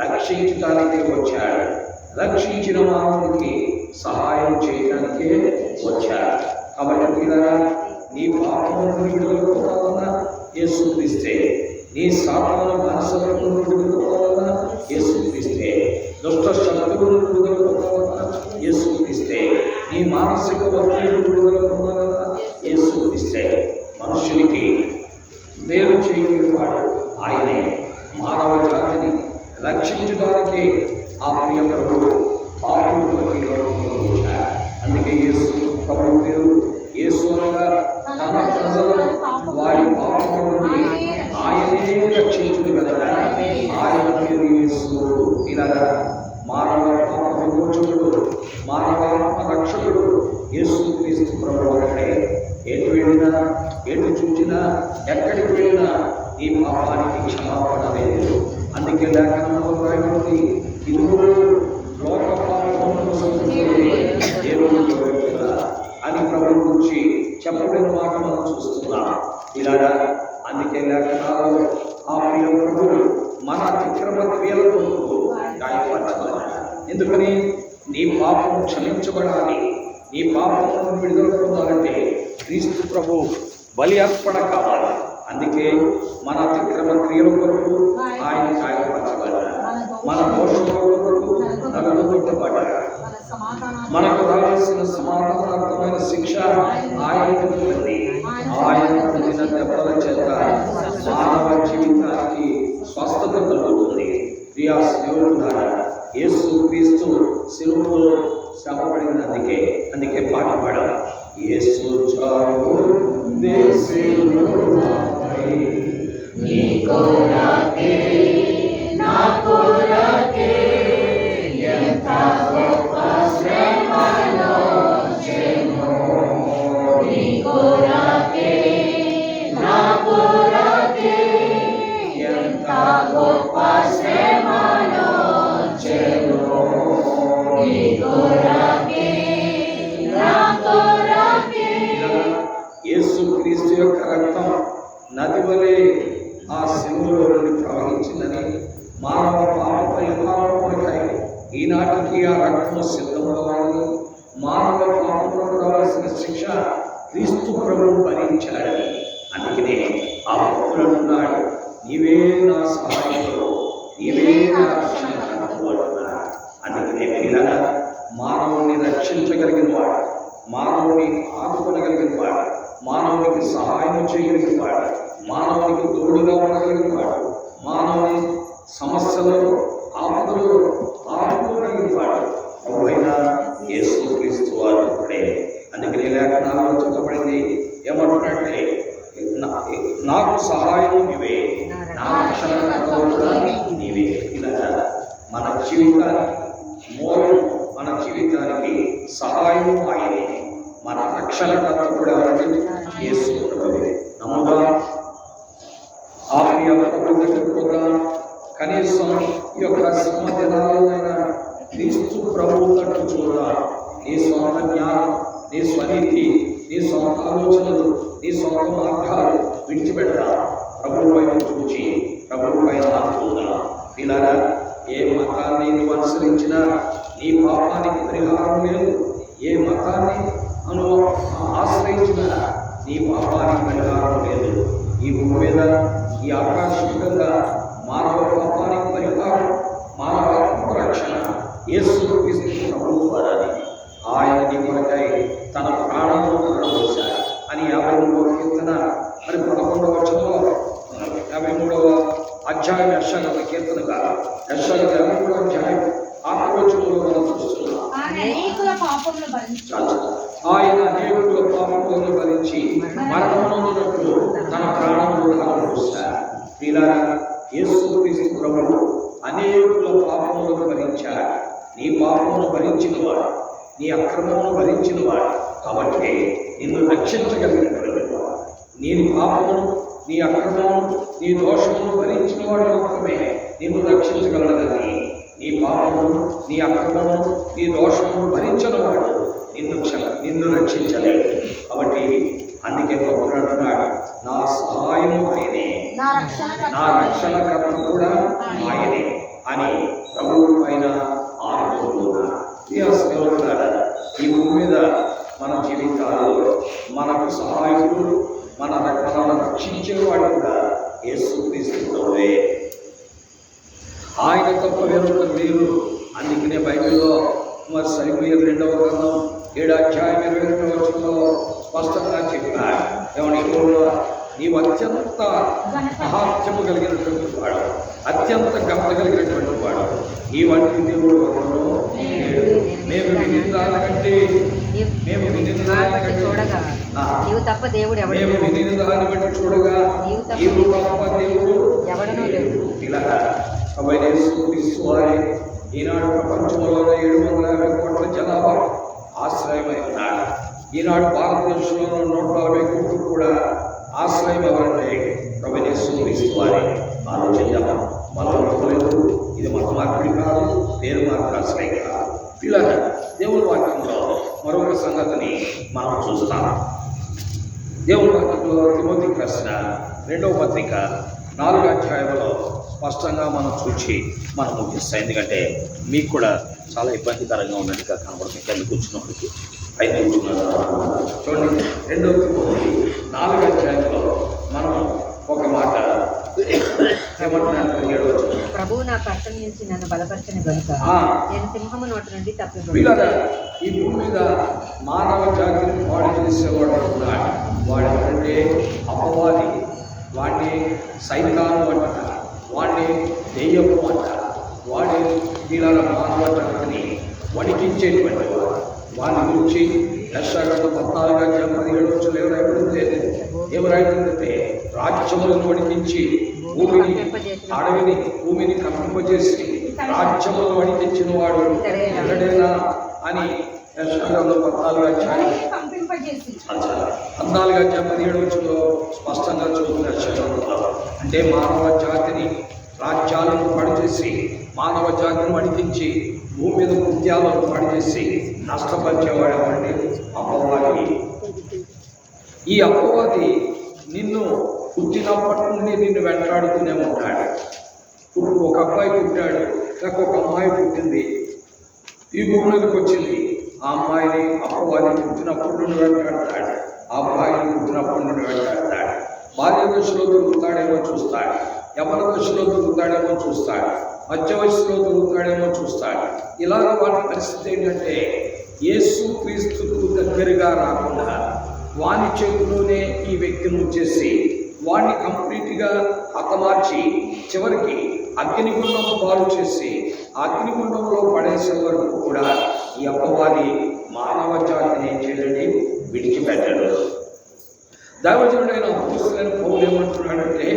రక్షించడానికి వచ్చాడు. రక్షించిన మానవునికి సహాయం చేయడానికే వచ్చాడు. కాబట్టి పిల్లరా, నీ పాపమును విడుదల పొందాలన్నా యేసుక్రీస్తే, నీ సాతాను బానిసత్వం నుండి విడుదల పొందాలన్నా యేసుక్రీస్తే, దుష్ట శక్తుల నుండి విడుదల పొందాలన్నా యేసుక్రీస్తే, నీ మానసిక ఒత్తిడి నుండి విడుదల పొందాలన్నా యేసుక్రీస్తే. మనుషునికి మేలు చేయగలిగినవాడు ఆయనే. మానవ జాతిని రక్షించడానికి ఆ ప్రియ ప్రభువు పాపులకి వచ్చాడు. అందుకే యేసు ప్రభు పేరు యేసు అనగా తన ప్రజలను వారి పాపముల నుండి ఆయనే రక్షించును కదా. ఆయన పేరు యేసు. ఇలాగా మానవ పాప విమోచకుడు, మానవ రక్షకుడు యేసుక్రీస్తు ప్రభువు అంటే ఎటు వెళ్ళినా, ఎటు చూచినా, ఎక్కడికి వెళ్ళినా ఈ పాపానికి క్షమాపణ లేదు. అందుకే లేఖనంలో రాయబడింది, ఇదిగో లోక పాపములను అని ప్రభు గురించి చెప్పబడిన మాట మనం చూస్తున్నాం. ఇలాగా అందుకే లేఖనాలు ఆ ప్రియ ప్రభువు మన అతిక్రమ క్రియలతో గాయపరచబడాలి. ఎందుకని? నీ పాపం క్షమించబడాలి. నీ పాపం విడుదల పొందాలంటే క్రీస్తు ప్రభు బలి అర్పణ కావాలి. అందుకే మన అతిక్రమ క్రియల కొరకు ఆయన గాయపరచబడ్డాడు. మన దోషముల కొరకు నలగొట్టబడ్డాడు. మనకు రావాల్సిన సమాధానార్థమైన శిక్ష ఆయనకు ఉంది. ఆయన పొందిన దెబ్బల చేత మానవ జీవితానికి స్వస్థత కలుగుతుంది. ప్రియా దేవుడులారా, యేసుక్రీస్తు శిలువలో శ్రమపడింది. అందుకే పాట పాడాలి, యేసు చావు దేశముపై నీ కొరకే నా కొరకే ఎంత గొప్ప శ్రమలో చెను. నీ కొరకే నా కొరకే ఎంత గొప్ప శ్రమలో చెను. నీ కొరకే నా కొరకే. యేసుక్రీస్తు యొక్క రక్తం నది వలె ఆ శిలువలో నుండి ప్రవహించిందని, మానవ పాప పరిహారం కొరకై ఈనాటికి ఆ రక్తము సిద్ధమవ్వాలని, మానవ పాపములకు రావాల్సిన శిక్ష క్రీస్తు ప్రభువు భరించాడని. అందుకనే ఆ భక్తులను అన్నాడు, నీవే నా సహాయంలో, నీవే నా రక్షణ అంటున్నాడు. అందుకనే పిల్లల మానవుని రక్షించగలిగిన వాడు, మానవుని ఆదుకోగలిగిన వాడు, మానవునికి సహాయం చేయగలిగిన వాడు, మానవునికి తోడుగా ఉండగలిగిన వాడు, మానవుని సమస్యలలో ఆపదలు ఆదుకోగలిగిన వాడు ప్రభువైన యేసుక్రీస్తు వారు ఒక్కడే. అందుకని లేఖనాలలో చెప్పబడింది ఏమంటున్నట్టే, నాకు సహాయం నీవే, నా రక్షణ నీవే. ఇలా మన జీవితానికి మూలం, మన జీవితానికి సహాయం ఆయనే. మన రక్షణకర్త కూడా యేసు ప్రభువే. నమ్ముగా ఆ ప్రియ ప్రభు దగ్గరకు పోగా కనీసం ఈ యొక్క శ్రమ దినాలైనా క్రీస్తు ప్రభువు తట్టు చూడాలి. నీ సొంత జ్ఞానం, నీ స్వనీతి, నీ సొంత ఆలోచనలు, నీ సొంత మార్గాలు విడిచిపెట్టాలి. ప్రభువు వైపు చూచి ప్రభువు పైన చూడాలి. ఇలాగా ఏ మతాన్ని నువ్వు అనుసరించినా నీ పాపానికి పరిహారం లేదు. ఏ మతాన్ని ఆశ్రయించినా నీ పాపానికి పరిహారం లేదు. ఈ భూమి మీద ఈ ఆకాశంగా మానవ పాపానికి పరిహారం, మానవ రక్షణ యేసుక్రీస్తు ప్రభువు వారని. ఆయన నీ కొరకై తన ప్రాణాలను ధారపోశాడు అని 53వ కీర్తన మరి 11వ వచనంలో 53వ అధ్యాయం యెషయా కీర్తనగా యెషయా 53వ అధ్యాయం 6వ వచనంలో మనం చూస్తున్నాం. అనేకుల పాపములు భరించి ఆయన అనేకుల పాపములను భరించి మరణమునొందినట్లు తన ప్రాణమును ధారపోశారు. ప్రియులారా, యేసుక్రీస్తు ప్రభువు అనేకుల పాపములను భరించాడు. నీ పాపమును భరించిన వాడు, నీ అక్రమమును భరించిన వాడు కాబట్టి నిన్ను రక్షించగలిగినటువంటి వాడు. నీ పాపమును, నీ అక్రమమును, నీ దోషమును భరించిన వాడు మాత్రమే నిన్ను రక్షించగలడని. నీ పాపమును, నీ అక్రమమును, నీ దోషమును భరించిన వాడు నిన్ను రక్షించలేడు. కాబట్టి అందుకే ప్రభువు అంటున్నాడు, నా సహాయము ఆయనే, నా రక్షణకర్త కూడా ఆయనే అని ప్రభువు పైన ఆనుకుంటున్నాడు. ఈ భూమి మీద మన జీవితాల్లో మనకు సహాయకుడు, మనల్ని రక్షించేవాడు కూడా యేసుక్రీస్తు ప్రభువే. ఆయన తప్ప వేరొకరు లేరు. అందుకనే బైబిల్లో మరి సమూయేలు 2వ గ్రంథం 7వ అధ్యాయం 22వ వచనంలో స్పష్టంగా చెప్పాడు. ఏమని? నీవు అత్యంత మహాత్యము కలిగినటువంటి వాడు, అత్యంత ఘనత కలిగినటువంటి వాడు, ఈ వంటి దేవుడు మేము వినిదానికంటే చూడగా నీవు తప్ప దేవుడు మేము వినిదాన్ని బట్టి చూడగా నీవు తప్ప దేవుడు ఎవడనూ లేడు. ఇలా ఈనాడు ప్రపంచంలో 750 కోట్ల జనాభా ఆశ్రయమై ఉన్నాడు. ఈనాడు భారతదేశంలో 140 కోట్లు కూడా ఆశ్రయం ఎవరంటే ప్రభువైన యేసుక్రీస్తు వారి. ఆలోచించాము. మతలేదు, ఇది మత మార్పిడి కాదు, పేరు మార్పిడి ఆశ్రయం కాదు. పిల్లల దేవుని వాక్యంలో మరొక సంగతిని మనం చూస్తాం. దేవుని వాక్యంలో తిమోతికి రాసిన 2వ పత్రిక 4వ అధ్యాయంలో స్పష్టంగా మనం చూసి మనం ముగిస్తాం. ఎందుకంటే మీకు కూడా చాలా ఇబ్బందికరంగా ఉన్నట్టుగా కనబడుతుంది. కింద కూర్చున్నప్పటికీ అయితే చూడండి, 2వ తిమోతి 4వ అధ్యాయంలో మనం ఒక మాట ఏమంటున్నాడు? ప్రభువు నా కష్టం నుంచి నన్ను బలపరచని గనుక నేను సింహము నోటి నుండి తప్పిపోయాను. ఈ భూమి మీద మానవ జాతిని పాడు చేసేవాడు ఉన్నాడు. వాడంటే అపవాది, వాడిని సైతాను అంట, వాడిని దెయ్యము అంట. వాడి వీళ్ళ మానవ జాతిని వణికించేటువంటి వాడు. వాని గురించి యెషయా 14వ అధ్యాయం 17వ వచనంలో ఏమరాయితుందంటే రాజ్యములను వణికించి అడవిని భూమిని కంపింపజేసి రాజ్యములను వణికించిన వాడు ఎవడైనా అని యెషయా 14వ అధ్యాయం 14వ అధ్యాయం 17వ వచనంలో స్పష్టంగా చూస్తున్నారు. అంటే మానవ జాతిని, రాజ్యాలను పాడు చేసి, మానవ జాతిని వణికించి, భూమి మీద కృత్యాలను పాడు చేసి నష్టపరిచేవాడు ఎవరంటే అపవాది. ఈ అపవాది నిన్ను పుట్టినప్పటి నుండి నిన్ను వెంటాడుతూనే ఉంటాడు. ఒక అబ్బాయి పుట్టాడు, నాకు ఒక అమ్మాయి పుట్టింది, ఈ భూమిలోకి వచ్చింది. ఆ అమ్మాయిని అపవాది పుట్టినప్పటి నుండి వెంటాడతాడు, ఆ అబ్బాయిని పుట్టినప్పటి నుండి వెంటాడతాడు. బాల్య దశలో దొరుకుతాడేమో చూస్తాడు, యవన దశలో దొరుకుతాడేమో చూస్తాడు, మధ్య వయసులో దొరుకుతాడేమో చూస్తాడు. ఇలాగ వాటి పరిస్థితి ఏంటంటే యేసుక్రీస్తుకు దగ్గరగా రాకుండా వాని చేతిలోనే ఈ వ్యక్తిని వచ్చేసి వాడిని కంప్లీట్గా హతమార్చి చివరికి అగ్నిగుండం పాలు చేసి అగ్నిగుండంలో పడేసే వరకు కూడా ఈ అపవాది మానవ జాతిని ఏం చేయాలని విడిచిపెట్టాడు. దైవజనుడైన అపోస్తలుడైన పౌలు ఏమంటున్నాడంటే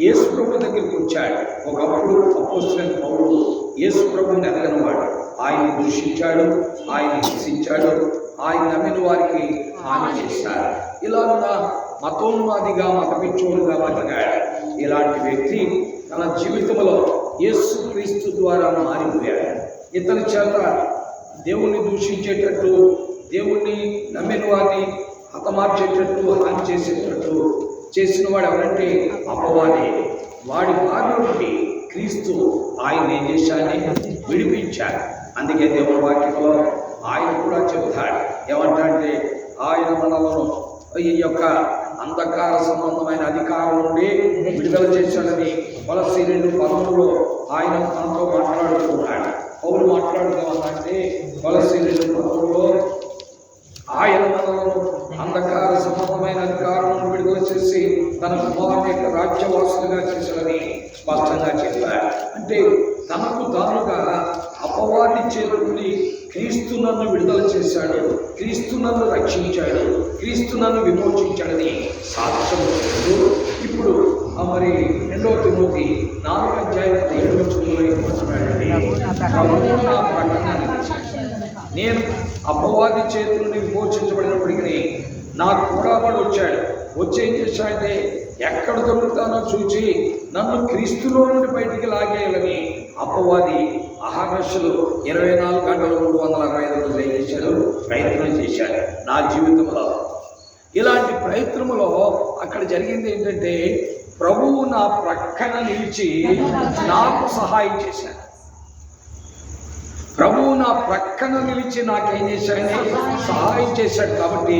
యేసు ప్రభు దగ్గరికి వచ్చాడు. ఒకప్పుడు అపోస్తలుడైన పౌలు యేసు ప్రభుని ఎదగనివాడు. ఆయన దూషించాడు, ఆయన హింసించాడు, ఆయన నమ్మిన వారికి హాని చేశాడు. ఇలాగున్న మతోన్మాదిగా, మతపిచ్చోడుగా బతికాడు. ఇలాంటి వ్యక్తి తన జీవితంలో యేసుక్రీస్తు ద్వారా మారిపోయాడు. ఇతని చేత దేవుణ్ణి దూషించేటట్టు, దేవుణ్ణి నమ్మిన వారిని హతమార్చేటట్టు, హాని చేసేటట్టు చేసిన వాడు ఎవరంటే అపవాది. వాడి బారి నుండి క్రీస్తు ఆయన ఏం చేశాడని విడిపించాడు. అందుకే దేవుని వాక్యంలో ఆయన కూడా చెబుతాడు. ఏమంటాడంటే ఆయన మనలను ఈ యొక్క అంధకార సంబంధమైన అధికారం నుండి విడుదల చేశాడని కొలస్సీ 2:13లో ఆయన మనతో మాట్లాడుతున్నాడు. పౌలు మాట్లాడుతామంటే కొలస్సీ 2:13లో ఆయన మనలను అంధకార సంబంధమైన అధికారం నుండి విడుదల చేసి తన కుమారుని యొక్క రాజ్యవాసులుగా చేశాడని స్పష్టంగా చెప్పాడు. అంటే తనకు తానుగా అపవాది చేతుల్ని క్రీస్తు నన్ను విడుదల చేశాడు, క్రీస్తు నన్ను రక్షించాడు, క్రీస్తు నన్ను విమోచించాడని సాక్ష్యం చెప్తూ ఇప్పుడు మరి 2 తిమోతి 4:7 ఏమంటున్నాడండి, ప్రభువు నా ప్రక్కన నిలిచాడు. నేను అపవాది చేతుల్ని విమోచించబడినప్పటికీ నాకు కూడా వాడు వచ్చి ఏం చేశాడంటే ఎక్కడ దొరుకుతానో చూచి నన్ను క్రీస్తులో నుండి బయటికి లాగేయాలని అపవాది అహర్నిశలు 24 గంటలు 365 రోజులు ఏం చేశాడు, ప్రయత్నం చేశాడు నా జీవితంలో. ఇలాంటి ప్రయత్నములో అక్కడ జరిగింది ఏంటంటే ప్రభువు నా ప్రక్కన నిలిచి నాకు సహాయం చేశాడు. ప్రభువు నా ప్రక్కన నిలిచి నాకేం చేశాడని సహాయం చేశాడు. కాబట్టి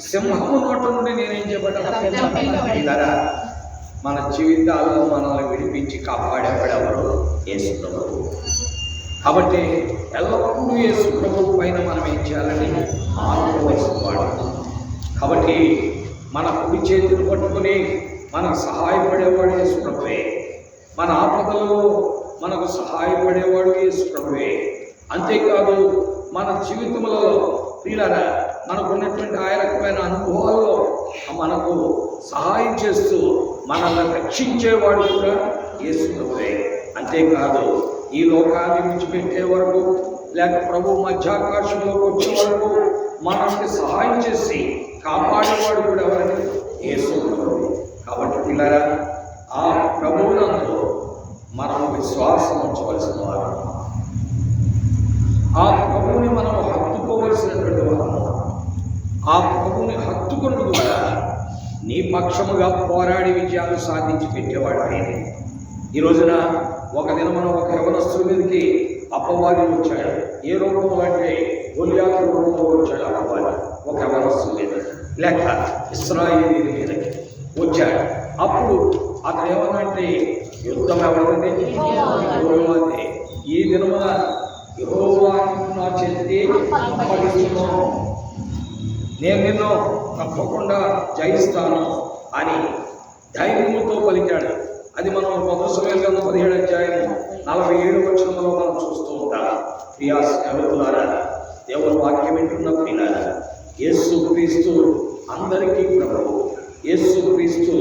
సింహము నోట నుండి నేనేం చేయబడ్డా. మన జీవితాల్లో మనల్ని విడిపించి కాపాడేవాడు ఎవరు? యేసు ప్రభువు. కాబట్టి ఎల్లప్పుడూ యేసు ప్రభువు పైన మనం ఏం చేయాలని ఆలోచించిన వాడు. కాబట్టి మన కుడి చేతిని పట్టుకుని మనకు సహాయపడేవాడు యేసు ప్రభువే. మన ఆపదలలో మనకు సహాయపడేవాడు యేసు ప్రభువే. అంతేకాదు మన జీవితంలో ప్రియులారా మనకున్నటువంటి ఆ రకమైన అనుభవాల్లో మనకు సహాయం చేస్తూ మనల్ని రక్షించేవాడు కూడా యేసు ప్రభువే. అంతేకాదు ఈ లోకాన్ని విడిచిపెట్టే వరకు లేక ప్రభు మధ్యాకాశంలోకి వచ్చే వరకు మనల్ని సహాయం చేసి కాపాడేవాడు కూడా ఎవరని? యేసు ప్రభువే. కాబట్టి పిల్లరా ఆ ప్రభువునందు మనం విశ్వాసం ఉంచవలసిన వారు, ఆ ప్రభువుని మనం హత్తుకోవలసినటువంటి వారు. ఆ ప్రభువుని హత్తుకున్నది ద్వారా నీ పక్షముగా పోరాడి విజయాలు సాధించి పెట్టేవాడు ఆయనే. ఈ రోజున ఒక దినమున ఒక యవనస్తుడి మీదకి అపవాది వచ్చాడు. ఏ రూపంలో అంటే గొల్యాతు రూపంలో వచ్చాడు అపవాది ఒక యవనస్తుడి మీద, లేక ఇశ్రాయేలీయుల మీదకి వచ్చాడు. అప్పుడు అతను ఏమన్నంటే యుద్ధం ఎవరిది? యెహోవాదే. ఈ దినమున యెహోవా నా చేతికి అప్పగిస్తున్నాను, నేను నిన్ను తప్పకుండా జయిస్తాను అని ధైర్యముతో పలికాడు. అది మనం 1 సమూయేలు 17:47 మనం చూస్తూ ఉంటాం. ప్రియా స్నేహితులారా, దేవుని వాక్యం వింటున్న ప్రియులారా, యేసు క్రీస్తు అందరికీ ప్రభువు, యేసు క్రీస్తు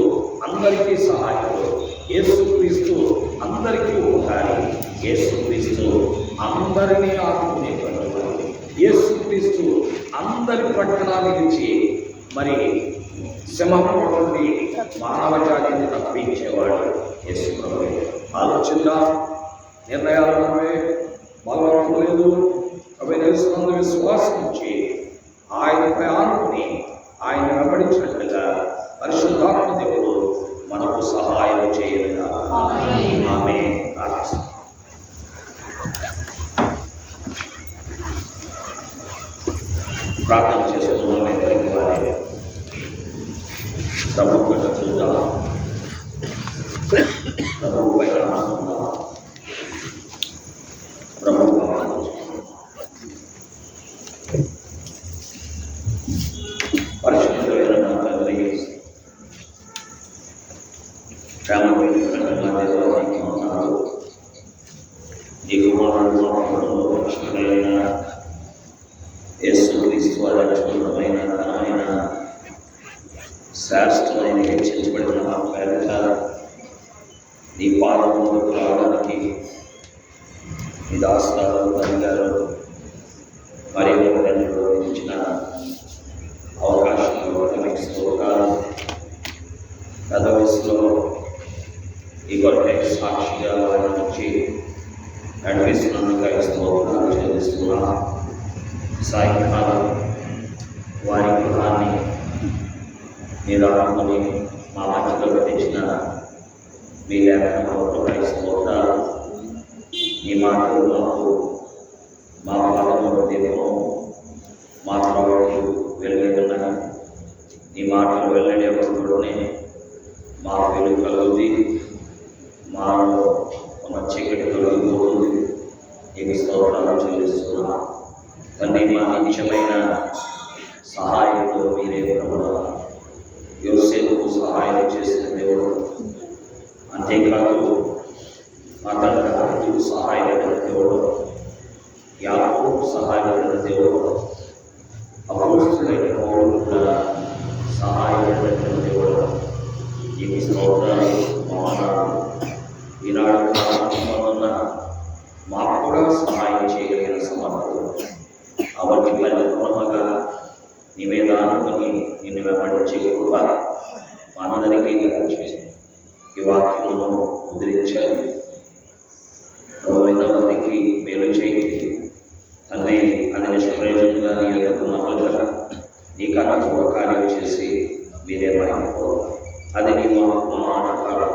అందరికీ సహాయకుడు, యేసు క్రీస్తు అందరికీ ఉపకారి, యేసు క్రీస్తు అందరినీ ఆదుకునేవాడు, యేసు క్రీస్తు అందరి ప్రక్కన నిలిచి మరి సింహము నుండి మానవ జాతిని తప్పించేవాడు యేసు ప్రభువే. ఆలోచిద్దాం, నిర్ణయాలు మనమే, బలవంతం లేదు. అవి తెలుసుకున్న విశ్వాసం నుంచి ఆయనపై ఆనుకుని ఆయన వెంబడించినట్లుగా పరిశుద్ధాత్మ దేవుడు మనకు సహాయం చేయగా ఆమె ప్రార్థన చేసుకున్నాం. ప్రభు పైన చూద్దాం, ప్రభు పైన ఆనుకుందాం, ప్రభు పరిశుద్ధమైన నా తండ్రి, ఈ కుమారుడు రక్షకుడైన యేసు క్రీస్తు రక్షకుడమైన ఘనమైన శ్రేష్టమైన హెచ్చించబడిన ఆ పేరిట నీ పాదములకు రావడానికి నీ దాసుగారు తల్లిగారు మరి ఒకరిలో ఇచ్చిన అవకాశంలో మీకు స్తోత్రాలు. గత వయసులో ఈ కొరకై సాక్షిగా వారి నుంచి నడిపిస్తున్నందుకు స్తోత్రాలు చెల్లిస్తున్నా. సాయంకాలం వారి గృహాన్ని మీరు ఆత్మని మా మధ్యలో తెచ్చిన మీ లేఖనంలో స్తోత్రాలు. ఈ మాటలు మాకు మా పాదముల దీపము, మా త్రోవకు వెలుగుతున్న ఈ మాటలు వెళ్ళడే వరకులోనే మా వెలుగు కలుగుతుంది, మాలో ఉన్న చీకటి కలుగుతుంది. ఈ స్తోత్రాలు చెల్లిస్తున్నా తండ్రి. మా నిత్యమైన సహాయంలో మీరే ప్రభువా, యోసేపుకు సహాయం చేసిన అంతేకాదు మాట్లాడడానికి సహాయపడిన దేవుడు, యాకోబు సహాయపడిన దేవుడు, అపోస్తులైన పౌలు కూడా సహాయపడిన దేవుడు. ఈ స్తోత్రాలు మహానాడు ఈనాడు కాలంలో మాకు కూడా సహాయం చేయగలిగిన సమర్థుడు. అవన్నీ పరిపూర్ణంగా నీ మీద అనుకుని నిన్ను వెంబడించే కృప మనందరికీ కలిగించేది. ఈ వాక్యమును ముద్రించాలి. 90 మందికి మేలు చేయండి తండ్రి అని నిష్ప్రయోజనంగా నీ యొక్క మొదలుగా నీ కళ కార్యం చేసి మీరే మహిమపోవాలి. అది నీ మాట కాలం,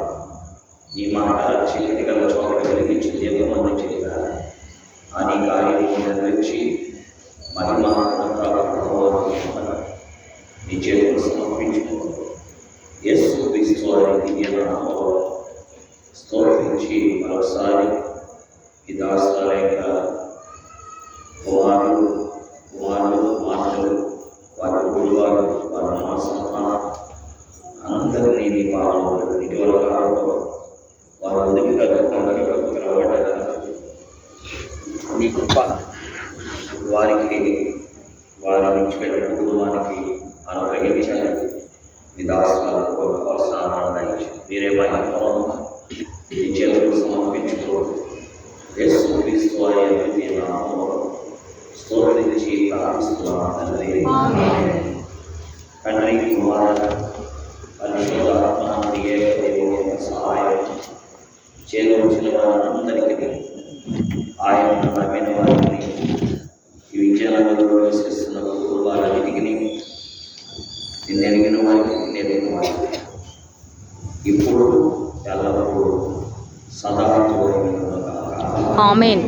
నీ మాట చీకటి గల చోట కలిగించి దీపమని చేయాలి. ఆ నీ కార్యం నెరవేర్చి మహిమ నీ చేతులు సమర్పించుకోవాలి. యేసు క్రీస్తు వారి దివ్య నామములో స్తోత్రించి మరోసారి ఈ దాసుల యొక్క కుమారులు మాటలు వారి గురువారు వారి సంతానం అందరినీ నీ పాలన ఇటీవల కాలంలో వారి ముందుగా నీ కృప వారికి వారి నుంచి పెట్టిన కుటుంబానికి అనుగ్రహించాలి. మీ దాసులకు స్థానాన్ని మీరే నీ చేతులకు సమర్పించుకోవాలి. యేసు క్రీస్తు వారి నామములో స్తోత్రించి ప్రార్థిస్తున్నాను తండ్రి. తండ్రి కుమార పరిశుద్ధాత్మ దేవుని సహాయం చేకూర్చిన వారందరికీ ఆయన నమ్మిన వారిని ఈ విజయాలను ప్రవేశిస్తున్న కుటుంబాలన్నిటికీ నిన్నెరిగిన వారికి నిన్నెరిగిన వారికి ఇప్పుడు ఎల్లప్పుడూ సదా తోడై ఉండుగాక. ఆమేన్.